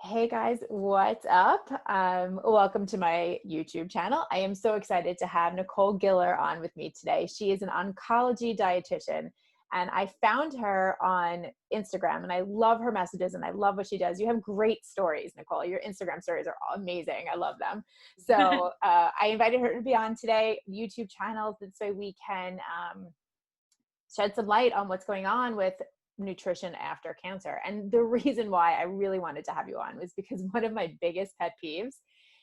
Hey guys, what's up? Welcome to my YouTube channel. I am so excited to have Nichole Giller on with me today. She is an oncology dietitian, and I found her on Instagram, and I love her messages and I love what she does. You have great stories, Nichole. Your Instagram stories are all amazing. I love them. So I invited her to be on today. YouTube channel, this way we can shed some light on what's going on with nutrition after cancer. And the reason why I really wanted to have you on was because one of my biggest pet peeves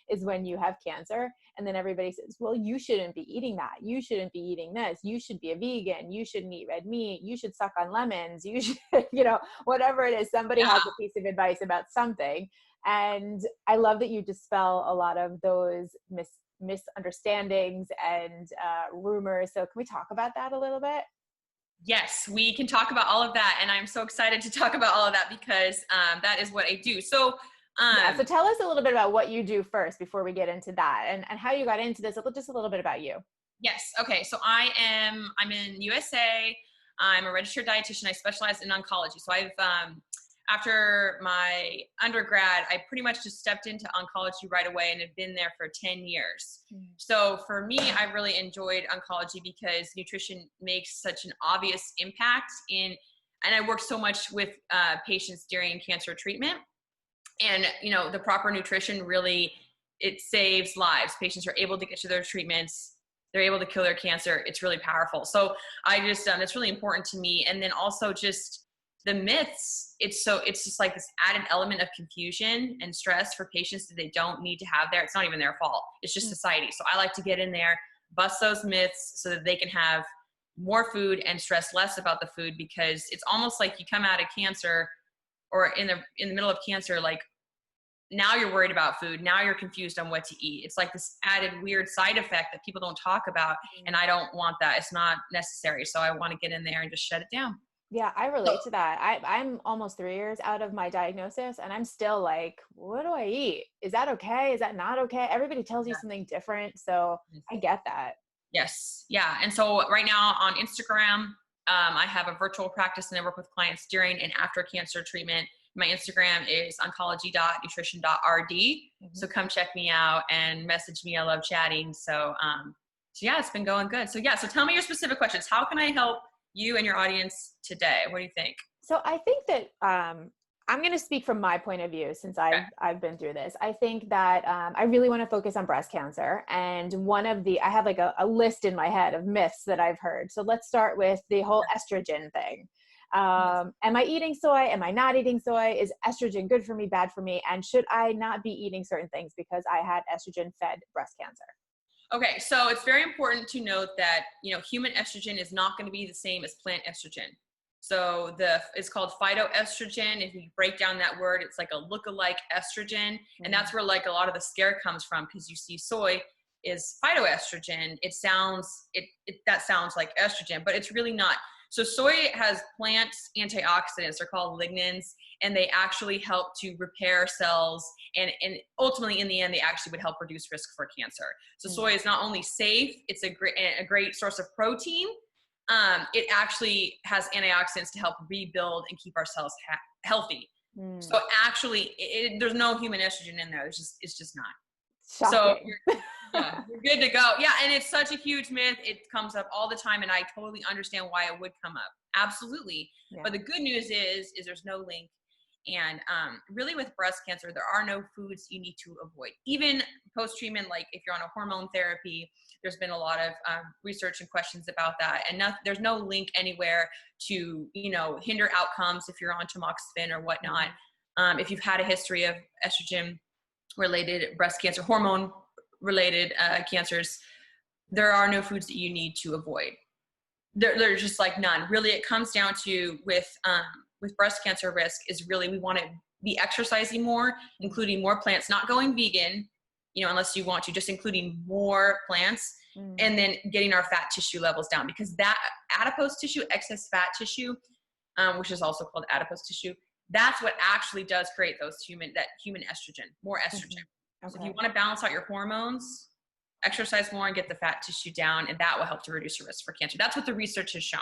is when you have cancer and then everybody says, well, you shouldn't be eating that. You shouldn't be eating this. You should be a vegan. You shouldn't eat red meat. You should suck on lemons. You should, whatever it is, somebody has a piece of advice about something. And I love that you dispel a lot of those misunderstandings and rumors. So can we talk about that a little bit? Yes, we can talk about all of that. And I'm so excited to talk about all of that because that is what I do. So tell us a little bit about what you do first before we get into that and how you got into this, just a little bit about you. Yes. Okay. So I'm in USA. I'm a registered dietitian. I specialize in oncology. So after my undergrad, I pretty much just stepped into oncology right away and have been there for 10 years. So for me, I really enjoyed oncology because nutrition makes such an obvious impact and I work so much with patients during cancer treatment. And, the proper nutrition really, it saves lives. Patients are able to get to their treatments. They're able to kill their cancer. It's really powerful. So I just, it's really important to me. And then also just the myths, it's just like this added element of confusion and stress for patients that they don't need to have there. It's not even their fault. It's just society. So I like to get in there, bust those myths so that they can have more food and stress less about the food, because it's almost like you come out of cancer or in the middle of cancer, like now you're worried about food. Now you're confused on what to eat. It's like this added weird side effect that people don't talk about. And I don't want that. It's not necessary. So I want to get in there and just shut it down. Yeah, I relate to that. I'm almost 3 years out of my diagnosis and I'm still like, what do I eat? Is that okay? Is that not okay? Everybody tells you something different. So I get that. Yes. Yeah. And so right now on Instagram, I have a virtual practice and I work with clients during and after cancer treatment. My Instagram is oncology.nutrition.rd. So come check me out and message me. I love chatting. So yeah, it's been going good. So so tell me your specific questions. How can I help you and your audience today? What do you think? So I think that I'm going to speak from my point of view since I've been through this. I think that I really want to focus on breast cancer. And I have like a list in my head of myths that I've heard. So let's start with the whole estrogen thing. Am I eating soy? Am I not eating soy? Is estrogen good for me, bad for me? And should I not be eating certain things because I had estrogen fed breast cancer? Okay, so it's very important to note that, human estrogen is not going to be the same as plant estrogen. So it's called phytoestrogen. If you break down that word, it's like a look-alike estrogen. And that's where like a lot of the scare comes from, because you see soy is phytoestrogen. That sounds like estrogen, but it's really not. So soy has plant antioxidants. They're called lignans, and they actually help to repair cells. And ultimately, in the end, they actually would help reduce risk for cancer. So soy is not only safe, it's a great source of protein. It actually has antioxidants to help rebuild and keep our cells healthy. So actually, there's no human estrogen in there. It's just not. Shocking. So you're good to go. Yeah, and it's such a huge myth. It comes up all the time, and I totally understand why it would come up. Absolutely. Yeah. But the good news is there's no link. And really with breast cancer, there are no foods you need to avoid. Even post-treatment, like if you're on a hormone therapy, there's been a lot of research and questions about that. And there's no link anywhere to, hinder outcomes if you're on tamoxifen or whatnot. If you've had a history of estrogen-related breast cancer, hormone-related cancers, there are no foods that you need to avoid. There's just like none. Really, it comes down to with breast cancer risk is really we want to be exercising more, including more plants, not going vegan, unless you want to, just including more plants, and then getting our fat tissue levels down, because that adipose tissue, excess fat tissue, which is also called adipose tissue, that's what actually does create that human estrogen, more estrogen. Okay. So if you want to balance out your hormones, exercise more and get the fat tissue down, and that will help to reduce your risk for cancer. That's what the research has shown.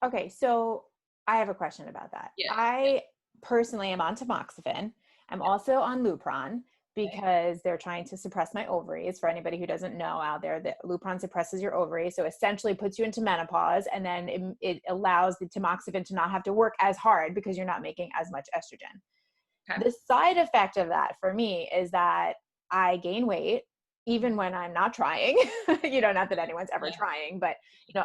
Okay, so I have a question about that. Yeah. I personally am on tamoxifen. I'm also on Lupron because they're trying to suppress my ovaries. For anybody who doesn't know out there, that Lupron suppresses your ovaries. So essentially puts you into menopause, and then it allows the tamoxifen to not have to work as hard because you're not making as much estrogen. Okay. The side effect of that for me is that I gain weight even when I'm not trying, not that anyone's ever trying, but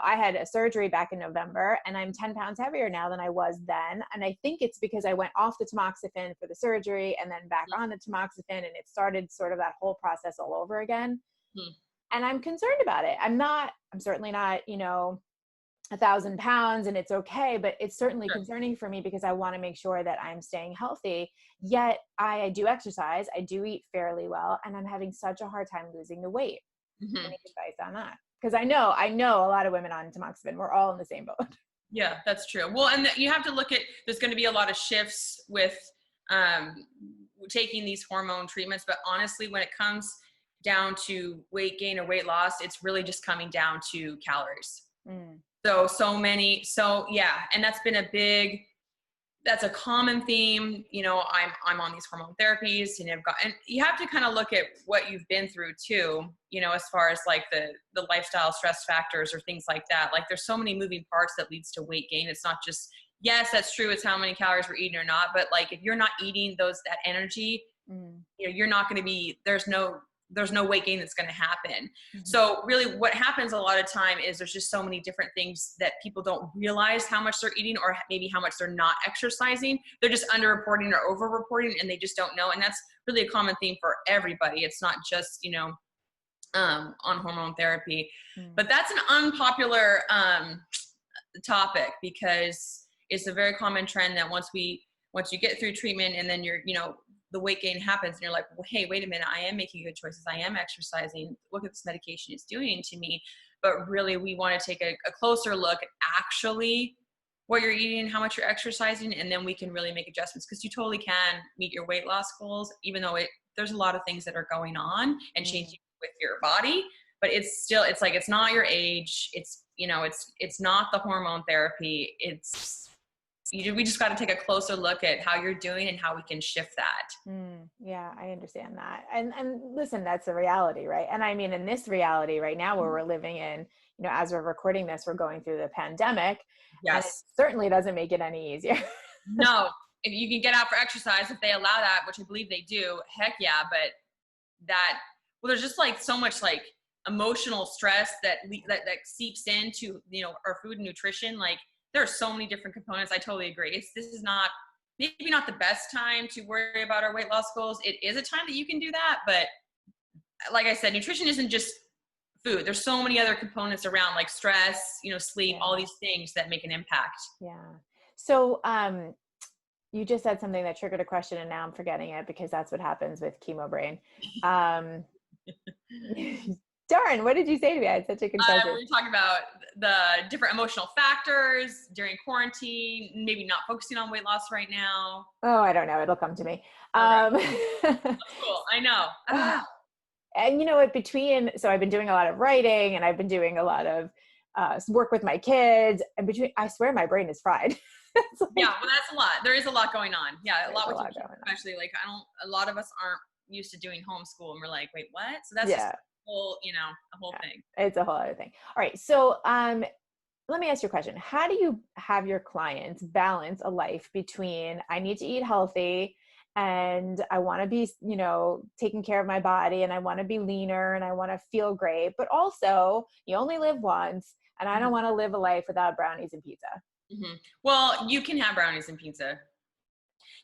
I had a surgery back in November and I'm 10 pounds heavier now than I was then. And I think it's because I went off the tamoxifen for the surgery and then back on the tamoxifen, and it started sort of that whole process all over again. And I'm concerned about it. I'm certainly not, 1,000 pounds and it's okay, but it's certainly concerning for me because I want to make sure that I'm staying healthy. Yet I do exercise, I do eat fairly well, and I'm having such a hard time losing the weight. Any advice on that? Because I know a lot of women on tamoxifen. We're all in the same boat. Yeah, that's true. Well, and you have to look at, there's going to be a lot of shifts with taking these hormone treatments, but honestly, when it comes down to weight gain or weight loss, it's really just coming down to calories. So yeah, and that's been that's a common theme. I'm on these hormone therapies, and you have to kind of look at what you've been through too, as far as like the lifestyle stress factors or things like that. Like there's so many moving parts that leads to weight gain. It's not just, yes, that's true, it's how many calories we're eating or not, but like if you're not eating that energy, you're not going to be, there's no weight gain that's going to happen. So really what happens a lot of time is there's just so many different things that people don't realize how much they're eating or maybe how much they're not exercising. They're just underreporting or overreporting, and they just don't know. And that's really a common theme for everybody. It's not just, on hormone therapy, but that's an unpopular topic because it's a very common trend that once you get through treatment and then you're, the weight gain happens and you're like, well, hey, wait a minute, I am making good choices. I am exercising. Look at this medication is doing to me. But really, we want to take a closer look at actually what you're eating, how much you're exercising, and then we can really make adjustments, because you totally can meet your weight loss goals, even though there's a lot of things that are going on and changing with your body. But it's not your age. It's not the hormone therapy. We just got to take a closer look at how you're doing and how we can shift that. Yeah, I understand that. And listen, that's the reality, right? And I mean, in this reality right now where we're living in, as we're recording this, we're going through the pandemic. Yes. And it certainly doesn't make it any easier. No, if you can get out for exercise, if they allow that, which I believe they do, heck yeah. But there's just like so much like emotional stress that seeps into, our food and nutrition. Like, there are so many different components. I totally agree. This is maybe not the best time to worry about our weight loss goals. It is a time that you can do that. But like I said, nutrition isn't just food. There's so many other components around, like stress, sleep, all these things that make an impact. Yeah. So, you just said something that triggered a question and now I'm forgetting it because that's what happens with chemo brain. Darn, what did you say to me? I had such a concussion. We were talking about the different emotional factors during quarantine, maybe not focusing on weight loss right now. Oh, I don't know. It'll come to me. That's cool. I know. And you know what, so I've been doing a lot of writing and I've been doing a lot of work with my kids, and I swear my brain is fried. Yeah, well, that's a lot. There is a lot going on. Yeah, a lot with your kids, especially like a lot of us aren't used to doing homeschool and we're like, wait, what? So that's just a whole thing. It's a whole other thing. All right. So let me ask you a question. How do you have your clients balance a life between I need to eat healthy and I want to be, taking care of my body and I want to be leaner and I want to feel great, but also you only live once and I don't want to live a life without brownies and pizza? Well, you can have brownies and pizza.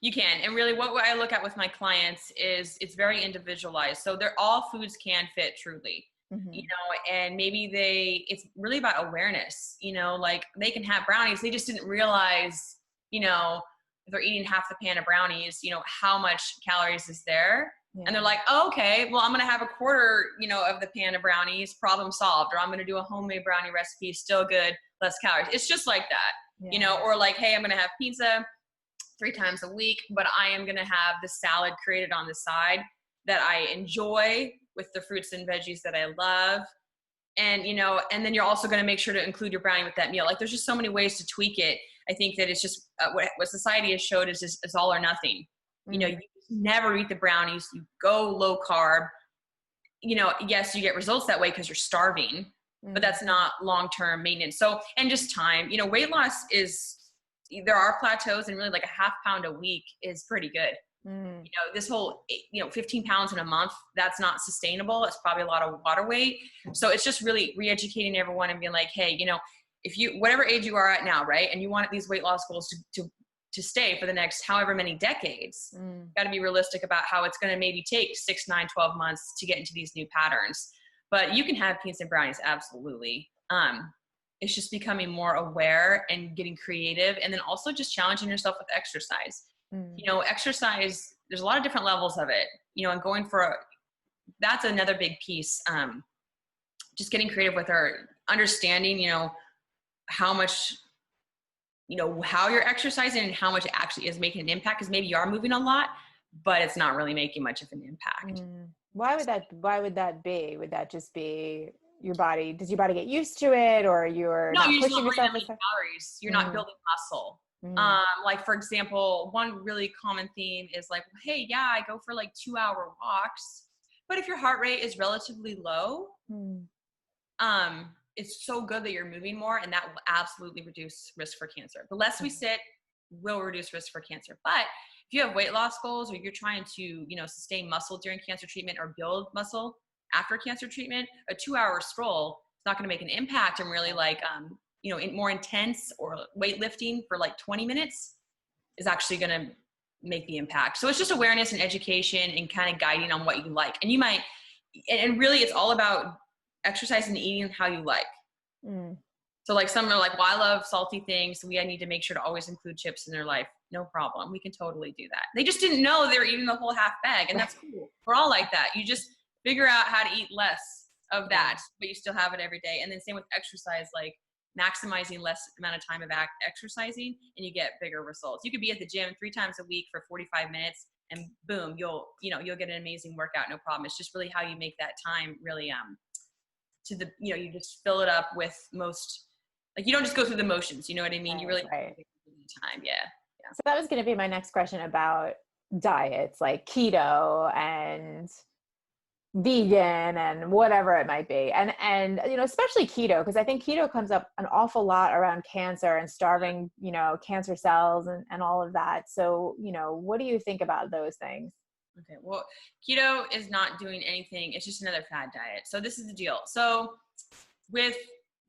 You can. And really what I look at with my clients is it's very individualized. So all foods can fit truly, and maybe it's really about awareness, like they can have brownies. They just didn't realize, if they're eating half the pan of brownies, how much calories is there. Yeah. And they're like, oh, okay, well, I'm going to have a quarter, of the pan of brownies, problem solved. Or I'm going to do a homemade brownie recipe, still good, less calories. It's just like that, or like, hey, I'm going to have pizza 3 times a week, but I am going to have the salad created on the side that I enjoy with the fruits and veggies that I love. And, and then you're also going to make sure to include your brownie with that meal. Like there's just so many ways to tweak it. I think that it's just what society has showed is just, it's all or nothing. You never eat the brownies. You go low carb. Yes, you get results that way because you're starving, but that's not long-term maintenance. So, and just time, weight loss there are plateaus, and really like a half pound a week is pretty good. This whole, 15 pounds in a month, that's not sustainable. It's probably a lot of water weight. So it's just really re-educating everyone and being like, hey, if you, whatever age you are at now, right, and you want these weight loss goals to stay for the next however many decades, got to be realistic about how it's going to maybe take 6, 9, 12 months to get into these new patterns. But you can have peanuts and brownies, absolutely. It's just becoming more aware and getting creative, and then also just challenging yourself with exercise. Exercise, there's a lot of different levels of it, and going that's another big piece. Just getting creative with our understanding, how much, how you're exercising and how much it actually is making an impact. Because maybe you are moving a lot, but it's not really making much of an impact. Why would that be? Would that just be your body? Does your body get used to it, or you're not pushing yourself? Calories. You're not building muscle. Like for example, one really common theme is like, hey, yeah, I go for like 2-hour walks, but if your heart rate is relatively low, it's so good that you're moving more, and that will absolutely reduce risk for cancer. The less we sit will reduce risk for cancer. But if you have weight loss goals, or you're trying to, sustain muscle during cancer treatment or build muscle after cancer treatment, a 2-hour stroll is not going to make an impact. And really like, more intense or weightlifting for like 20 minutes is actually going to make the impact. So it's just awareness and education and kind of guiding on what you like. And really it's all about exercise and eating how you like. So like some are like, well, I love salty things, so I need to make sure to always include chips in their life. No problem. We can totally do that. They just didn't know they were eating the whole half bag, and that's cool. We're all like that. You just figure out how to eat less of that, but you still have it every day. And then same with exercise, like maximizing less amount of time of exercising, and you get bigger results. You could be at the gym 3 times a week for 45 minutes, and boom, you'll get an amazing workout. No problem. It's just really how you make that time really, you just fill it up with you don't just go through the motions. You know what I mean? Right, you really right. time. Yeah. So that was going to be my next question about diets, like keto and vegan and whatever it might be. And especially keto, because I think keto comes up an awful lot around cancer and starving, cancer cells and all of that. So, what do you think about those things? Okay. Well, keto is not doing anything. It's just another fad diet. So this is the deal. So with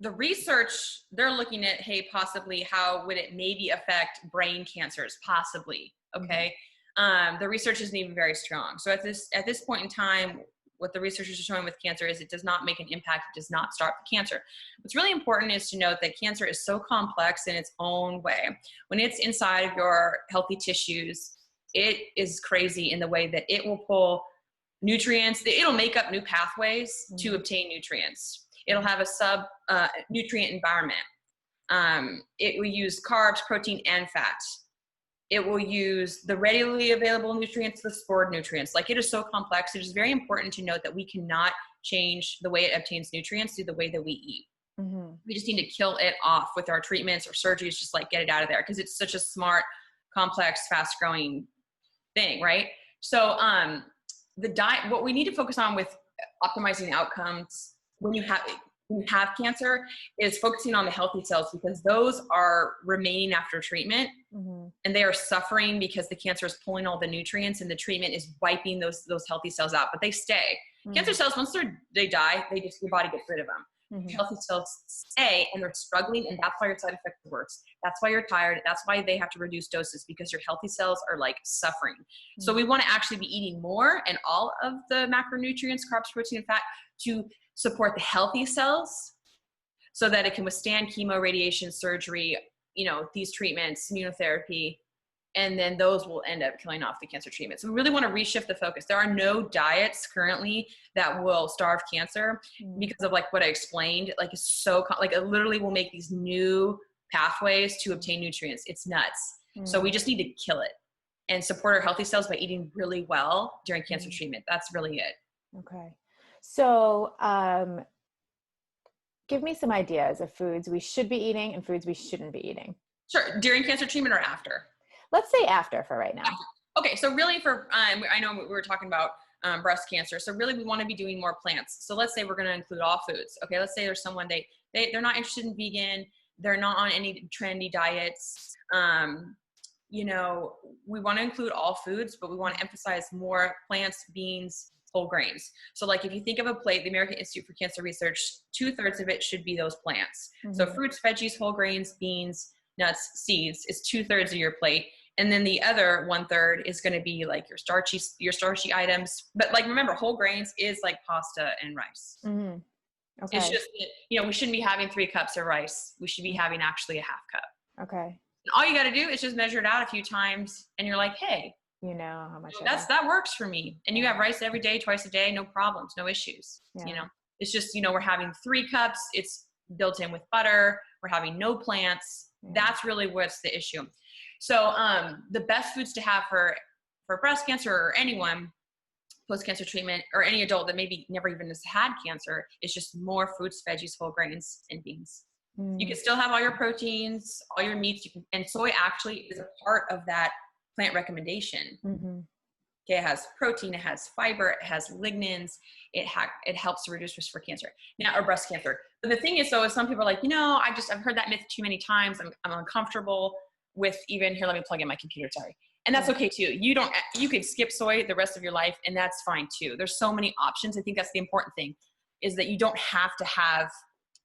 the research, they're looking at, hey, possibly how would it maybe affect brain cancers? Possibly. Okay. The research isn't even very strong. So at this point in time, what the researchers are showing with cancer is it does not make an impact. It does not start the cancer. What's really important is to note that cancer is so complex in its own way. When it's inside of your healthy tissues, it is crazy in the way that it will pull nutrients. It'll make up new pathways to obtain nutrients. It'll have a sub-nutrient environment. It will use carbs, protein, and fat. It will use the readily available nutrients, the stored nutrients. Like, it is so complex. It is very important to note that we cannot change the way it obtains nutrients through the way that we eat. We just need to kill it off with our treatments or surgeries, just like get it out of there, because it's such a smart, complex, fast-growing thing, right? So the diet, what we need to focus on with optimizing outcomes when you have cancer is focusing on the healthy cells, because those are remaining after treatment, and they are suffering because the cancer is pulling all the nutrients and the treatment is wiping those healthy cells out, but they stay. Cancer cells, once they die, your body gets rid of them. Healthy cells stay, and they're struggling, and that's why your side effects are worse. That's why you're tired. That's why they have to reduce doses, because your healthy cells are like suffering. So we want to actually be eating more and all of the macronutrients, carbs, protein, and fat, to support the healthy cells so that it can withstand chemo, radiation, surgery, these treatments, immunotherapy, and then those will end up killing off the cancer treatment. So we really want to reshift the focus. There are no diets currently that will starve cancer because of like what I explained. Like, it's so, like, it literally will make these new pathways to obtain nutrients. It's nuts. So we just need to kill it and support our healthy cells by eating really well during cancer treatment. That's really it. Okay. So, give me some ideas of foods we should be eating and foods we shouldn't be eating. Sure. During cancer treatment or after? Let's say after for right now. Okay, so really I know we were talking about breast cancer. So really we want to be doing more plants. So let's say we're going to include all foods. Okay, let's say there's someone, they're not interested in vegan. They're not on any trendy diets. You know, we want to include all foods, but we want to emphasize more plants, beans, whole grains. So like if you think of a plate, the American Institute for Cancer Research, 2/3 of it should be those plants. Mm-hmm. So fruits, veggies, whole grains, beans, nuts, seeds is 2/3 of your plate. And then the other 1/3 is going to be like your starchy items. But like, remember, whole grains is like pasta and rice. Mm-hmm. Okay. It's just, you know, we shouldn't be having 3 cups of rice. We should be having actually a half cup. Okay. And all you got to do is just measure it out a few times and you're like, hey, you know how much that works for me. And you have rice every day, twice a day, no problems, no issues. Yeah. You know, it's just, you know, we're having 3 cups. It's built in with butter. We're having no plants. Yeah. That's really what's the issue. So the best foods to have for breast cancer or anyone post-cancer treatment or any adult that maybe never even has had cancer is just more fruits, veggies, whole grains, and beans. You can still have all your proteins, all your meats, and soy actually is a part of that plant recommendation. Mm-hmm. Okay, it has protein, it has fiber, it has lignans, it helps to reduce risk for cancer or breast cancer. But the thing is, though, is some people are like, you know, I've heard that myth too many times. I'm uncomfortable with even here. Let me plug in my computer. Sorry. And that's okay too. You could skip soy the rest of your life and that's fine too. There's so many options. I think that's the important thing is that you don't have to have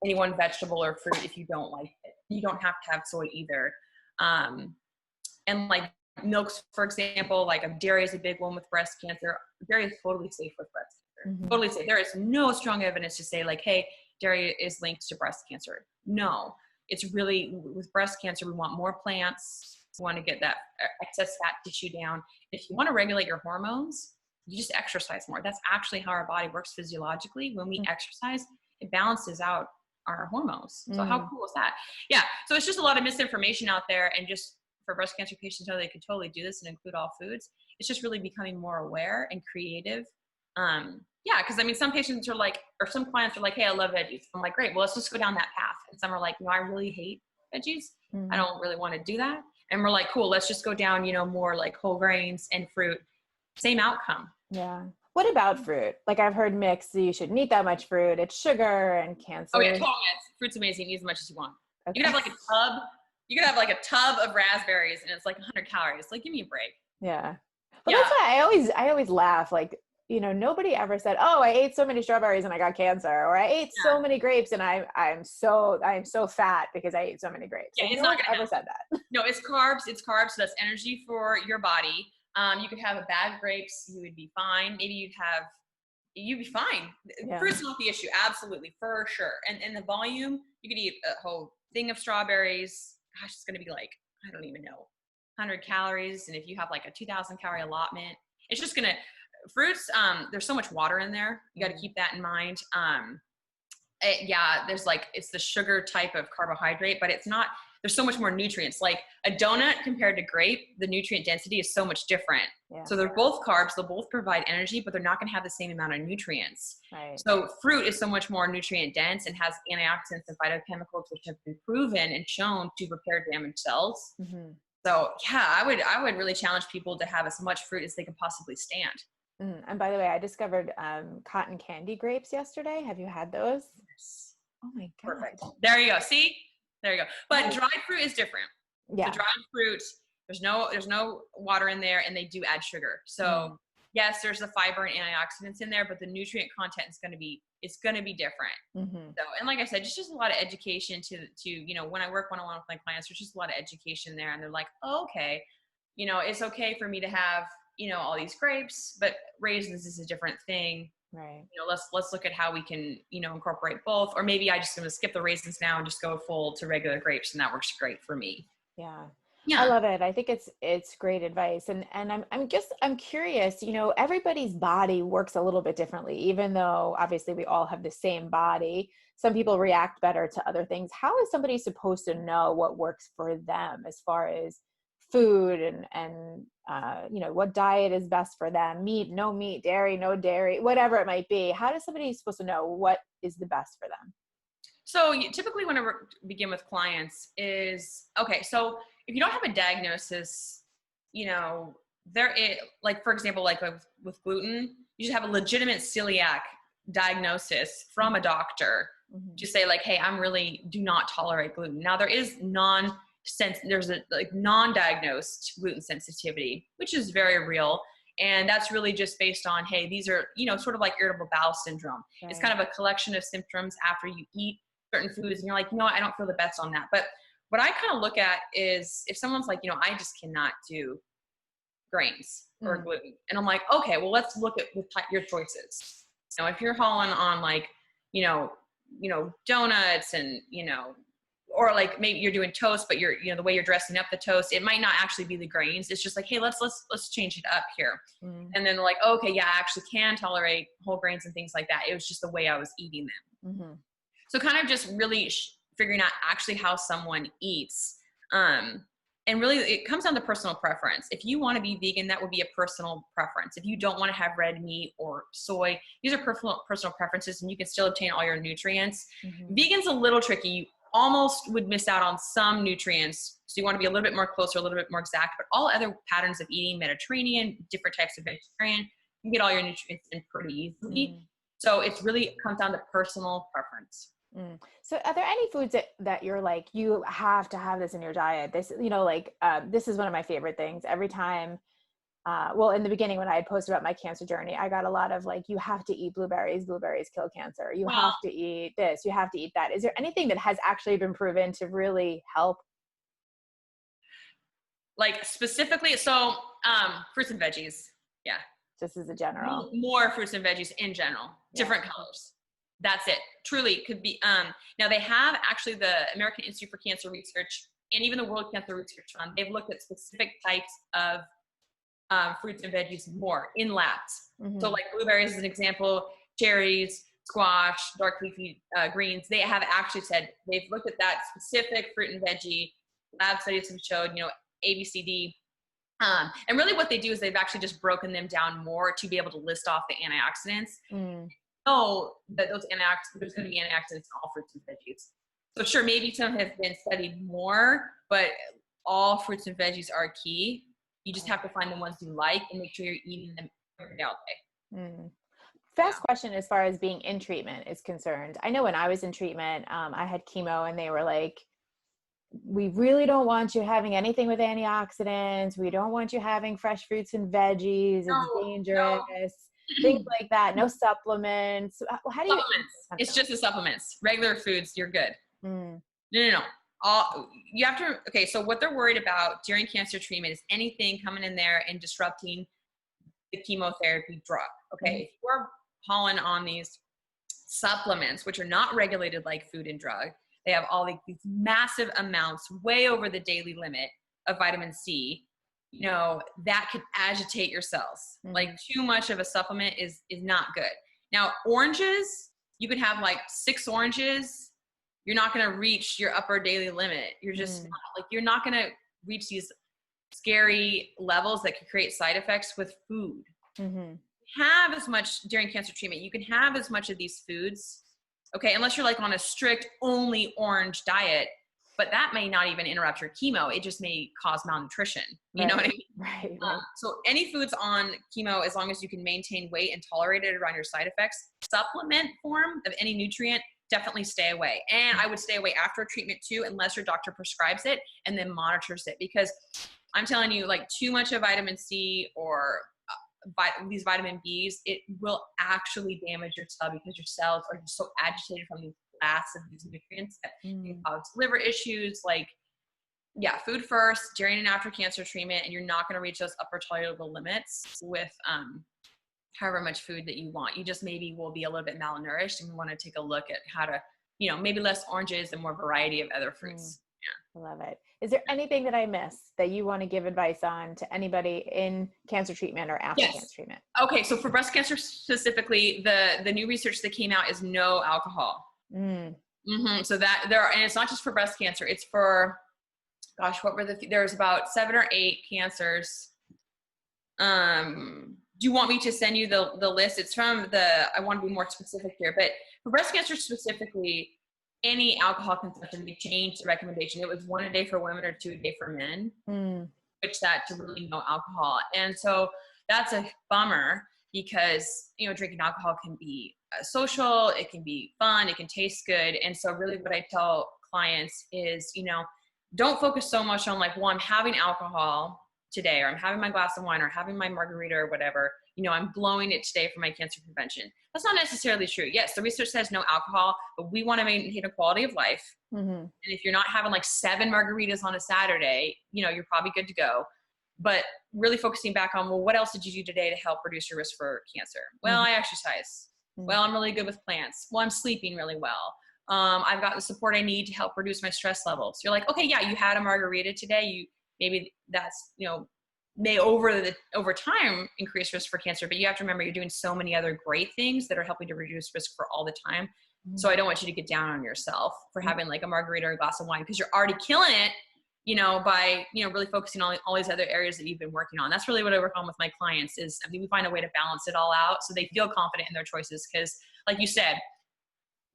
any one vegetable or fruit if you don't like it. You don't have to have soy either. And like milks, for example, like dairy is a big one with breast cancer. Dairy is totally safe with breast cancer. Mm-hmm. Totally safe. There is no strong evidence to say like, hey, dairy is linked to breast cancer. No, it's really with breast cancer, we want more plants. We want to get that excess fat tissue down. If you want to regulate your hormones, you just exercise more. That's actually how our body works physiologically. When we exercise, it balances out our hormones. So how cool is that? Yeah. So it's just a lot of misinformation out there. And just for breast cancer patients, know they could totally do this and include all foods. It's just really becoming more aware and creative. Yeah. Cause I mean, some patients are like, or some clients are like, hey, I love veggies. I'm like, great. Well, let's just go down that path. And some are like, no, I really hate veggies. I don't really want to do that. And we're like, cool, let's just go down, you know, more like whole grains and fruit. Same outcome. Yeah. What about fruit? Like I've heard mixed, you shouldn't eat that much fruit. It's sugar and cancer. Oh yeah, total myths. Fruit's amazing. Eat as much as you want. Okay. You could have like a tub of raspberries and it's like 100 calories. Like, give me a break. Yeah. Well, that's why I always laugh. Like, you know, nobody ever said, oh, I ate so many strawberries and I got cancer, or I ate so many grapes and I'm so fat because I ate so many grapes. Yeah, like, it's no not one ever said that. No, it's carbs. So that's energy for your body. You could have a bag of grapes. You would be fine. Maybe you'd be fine. Yeah. Fruit's not the issue. Absolutely. For sure. And the volume, you could eat a whole thing of strawberries. Gosh, it's going to be like, I don't even know, 100 calories. And if you have like a 2,000 calorie allotment, it's just going to, fruits, there's so much water in there. You got to keep that in mind. There's like, it's the sugar type of carbohydrate, but it's not, there's so much more nutrients. Like a donut compared to grape, the nutrient density is so much different. Yeah. So they're both carbs, they'll both provide energy, but they're not going to have the same amount of nutrients. Right. So fruit is so much more nutrient dense and has antioxidants and phytochemicals, which have been proven and shown to repair damaged cells. Mm-hmm. So yeah, I would really challenge people to have as much fruit as they can possibly stand. And by the way, I discovered cotton candy grapes yesterday. Have you had those? Yes. Oh my God. Perfect. There you go. See? There you go. But dried fruit is different. Yeah. So dried fruit, there's no water in there and they do add sugar. So yes, there's the fiber and antioxidants in there, but the nutrient content is going to be different. Mm-hmm. So, and like I said, just a lot of education to, you know, when I work one-on-one with my clients, there's just a lot of education there and they're like, oh, okay, you know, it's okay for me to have, you know, all these grapes, but raisins is a different thing. Right. You know, let's look at how we can, you know, incorporate both, or maybe I just going to skip the raisins now and just go full to regular grapes. And that works great for me. Yeah. I love it. I think it's great advice. And I'm curious, you know, everybody's body works a little bit differently, even though obviously we all have the same body. Some people react better to other things. How is somebody supposed to know what works for them as far as food and you know, what diet is best for them? Meat, no meat, dairy, no dairy, whatever it might be. How is somebody supposed to know what is the best for them? So typically when I begin with clients is, okay, so if you don't have a diagnosis, you know, there is, like, for example, like with gluten, you should have a legitimate celiac diagnosis from a doctor to say like, hey, I'm really do not tolerate gluten. Now there is there's a like non-diagnosed gluten sensitivity, which is very real. And that's really just based on, hey, these are, you know, sort of like irritable bowel syndrome. Right. It's kind of a collection of symptoms after you eat certain foods and you're like, you know what, I don't feel the best on that. But what I kind of look at is if someone's like, you know, I just cannot do grains or gluten. And I'm like, okay, well, let's look at your choices. So if you're hauling on like, you know, donuts and, you know, or like maybe you're doing toast, but you're, you know, the way you're dressing up the toast, it might not actually be the grains. It's just like, hey, let's change it up here. And then like, okay, yeah, I actually can tolerate whole grains and things like that. It was just the way I was eating them. So kind of just really figuring out actually how someone eats. And really it comes down to personal preference. If you want to be vegan, that would be a personal preference. If you don't want to have red meat or soy, these are personal preferences and you can still obtain all your nutrients. Vegan's a little tricky. You almost would miss out on some nutrients. So you want to be a little bit more closer, a little bit more exact, but all other patterns of eating, Mediterranean, different types of vegetarian, you can get all your nutrients in pretty easily. So it's really comes down to personal preference. So are there any foods that you're like, you have to have this in your diet? This, you know, like, this is one of my favorite things every time. Well, in the beginning, when I had posted about my cancer journey, I got a lot of like, you have to eat blueberries kill cancer. You have to eat this, you have to eat that. Is there anything that has actually been proven to really help? Like specifically, so fruits and veggies. Yeah. Just as a general. More fruits and veggies in general, different colors. That's it. Truly could be. Now they have actually the American Institute for Cancer Research and even the World Cancer Research Fund. They've looked at specific types of fruits and veggies more in labs. So like blueberries is an example, cherries, squash, dark leafy greens. They have actually said they've looked at that specific fruit and veggie. Lab studies have showed, you know, A, B, C, D. And really what they do is they've actually just broken them down more to be able to list off the antioxidants. Know that those antioxidants, there's going to be antioxidants in all fruits and veggies. So sure, maybe some have been studied more, but all fruits and veggies are key. You just have to find the ones you like and make sure you're eating them every day all day. Fast question as far as being in treatment is concerned. I know when I was in treatment, I had chemo and they were like, we really don't want you having anything with antioxidants. We don't want you having fresh fruits and veggies. It's dangerous. Things like that. No supplements. How do you? It's just the supplements. Regular foods, you're good. No. You have to. Okay, so what they're worried about during cancer treatment is anything coming in there and disrupting the chemotherapy drug. Okay, if you're hauling on these supplements, which are not regulated like food and drug, they have all these massive amounts, way over the daily limit of vitamin C. You know, that could agitate your cells. Like too much of a supplement is not good. Now, oranges, you could have like 6 oranges. You're not going to reach your upper daily limit. You're just not, like, you're not going to reach these scary levels that could create side effects with food. Have as much during cancer treatment. You can have as much of these foods. Okay. Unless you're like on a strict only orange diet, but that may not even interrupt your chemo. It just may cause malnutrition. You know what I mean? Right. So any foods on chemo, as long as you can maintain weight and tolerate it around your side effects, supplement form of any nutrient, definitely stay away. And I would stay away after treatment too, unless your doctor prescribes it and then monitors it. Because I'm telling you, like too much of vitamin C or these vitamin Bs, it will actually damage your cell because your cells are just so agitated from these blasts of these nutrients that can cause liver issues. Like, yeah, food first, during and after cancer treatment, and you're not going to reach those upper tolerable limits with however much food that you want. You just maybe will be a little bit malnourished and want to take a look at how to, you know, maybe less oranges and more variety of other fruits. I love it. Is there anything that I missed that you want to give advice on to anybody in cancer treatment or after cancer treatment? Okay, so for breast cancer specifically, the new research that came out is no alcohol. So that and it's not just for breast cancer. It's for, gosh, what were there's about 7 or 8 cancers. Do you want me to send you the list? It's from I want to be more specific here, but for breast cancer specifically, any alcohol consumption, they changed the recommendation. It was 1 a day for women or 2 a day for men. switch that to really no alcohol. And so that's a bummer because, you know, drinking alcohol can be social, it can be fun, it can taste good. And so really what I tell clients is, you know, don't focus so much on like, well, I'm having alcohol today, or I'm having my glass of wine, or having my margarita or whatever, you know, I'm blowing it today for my cancer prevention. That's not necessarily true. Yes, the research says no alcohol, but we want to maintain a quality of life. And if you're not having like 7 margaritas on a Saturday, you know, you're probably good to go. But really focusing back on, well, what else did you do today to help reduce your risk for cancer? Well, I exercise. Well, I'm really good with plants. Well, I'm sleeping really well. I've got the support I need to help reduce my stress levels. You're like, okay, yeah, you had a margarita today. Maybe that's, you know, may over time increase risk for cancer, but you have to remember you're doing so many other great things that are helping to reduce risk for all the time. So I don't want you to get down on yourself for having like a margarita or a glass of wine, because you're already killing it, you know, by, you know, really focusing on all these other areas that you've been working on. That's really what I work on with my clients is, I mean, we find a way to balance it all out so they feel confident in their choices. Because like you said,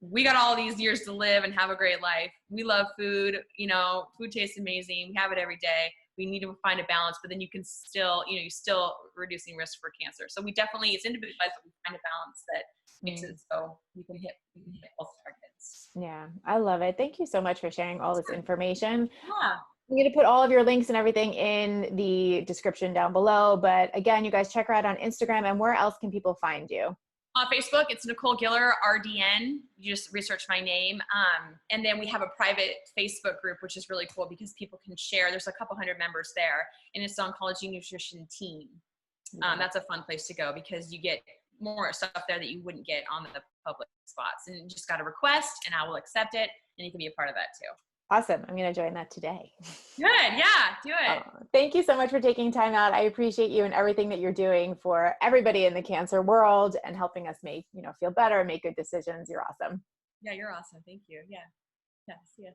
we got all these years to live and have a great life. We love food, you know, food tastes amazing. We have it every day. We need to find a balance, but then you can still, you know, you're still reducing risk for cancer. So we definitely, it's individualized, but we find a balance that makes it so you can hit both targets. Yeah, I love it. Thank you so much for sharing all this information. Yeah. I'm going to put all of your links and everything in the description down below. But again, you guys check her out on Instagram. And where else can people find you? On Facebook, it's Nichole Giller, RDN. You just research my name. And then we have a private Facebook group, which is really cool because people can share. There's a couple hundred members there, and it's the Oncology Nutrition Team. That's a fun place to go because you get more stuff there that you wouldn't get on the public spots. And you just got a request, and I will accept it, and you can be a part of that too. Awesome. I'm going to join that today. Good. Yeah, do it. Thank you so much for taking time out. I appreciate you and everything that you're doing for everybody in the cancer world and helping us make, you know, feel better and make good decisions. You're awesome. Yeah, you're awesome. Thank you. Yeah. Yeah. See ya.